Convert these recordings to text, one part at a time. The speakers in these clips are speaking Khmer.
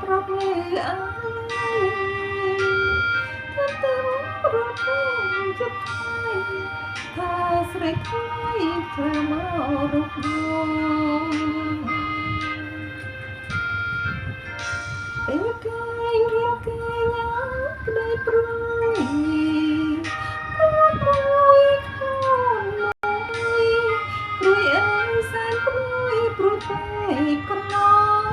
ប្រាប់លើអាយថាទៅប្រពៃជប់ថ្លៃថាស្រីថ្លៃធ្វើមករកដងពេលគេរៀបគេញ៉ាំក្ដីព្រួយព្រួយខ្លួនមួយព្រួយអើយសែនព្រួយព្រួយតែកន្លង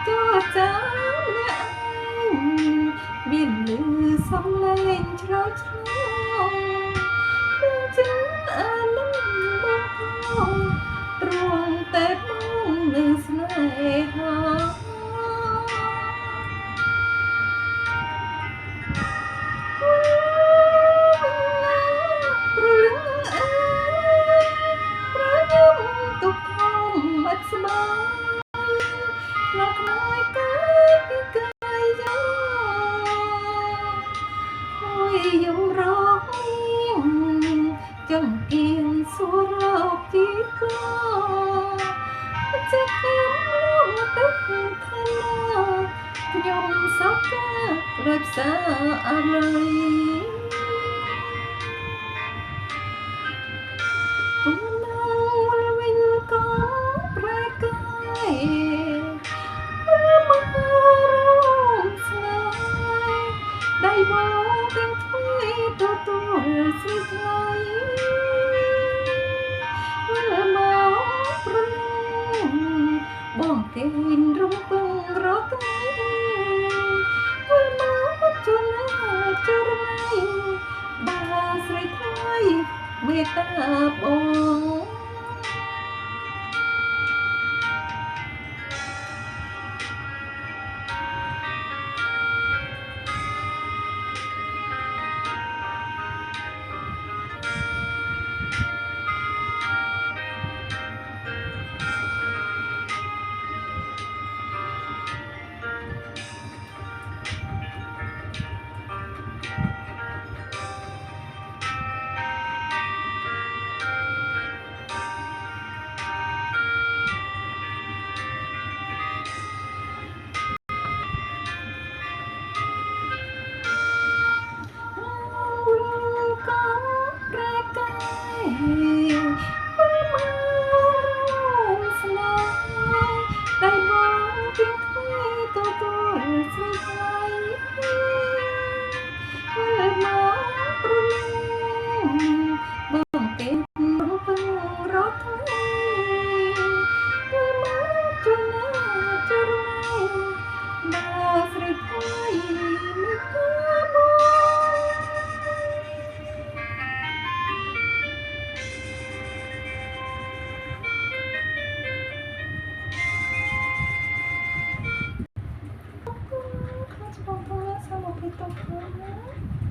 ចូលចាំអ្នកឯងមានលឺសំឡេងច្រោចឆ្លងដឹងចឹងអានឹងមកផងទ្រង់តែមកនឹងស្នេហាទុកធំអត់ស្បាយខ្នងខ្នើយកាយពីកាយយ៉ាងហើយយំរកចង្កៀងសួររកទីផ្ទះខ្ញុំទៅខាងណាខ្ញុំសោកការរត់សាអាឡ័យគុំណាវល់វិញក៏ប្រែកាយមករំស្នេហ៍ដៃបងទាំងថ្មីទទួលស្រីថ្លៃមកប្រលំបងគេរំពឹងរកថ្ងៃវិលមកជន់ចរណៃបាស្រីថ្លៃមេត្តាបង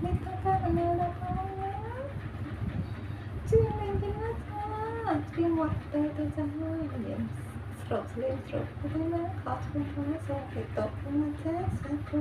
មេត្តាករណាដល់ផងណាជាលេងវិញណាជាមាត់ទៅចាំហើយយើងស្រោបស្លេងស្រោបទៅណាខោស្ពងផងសូមទៅតបផងណាចាសាធុ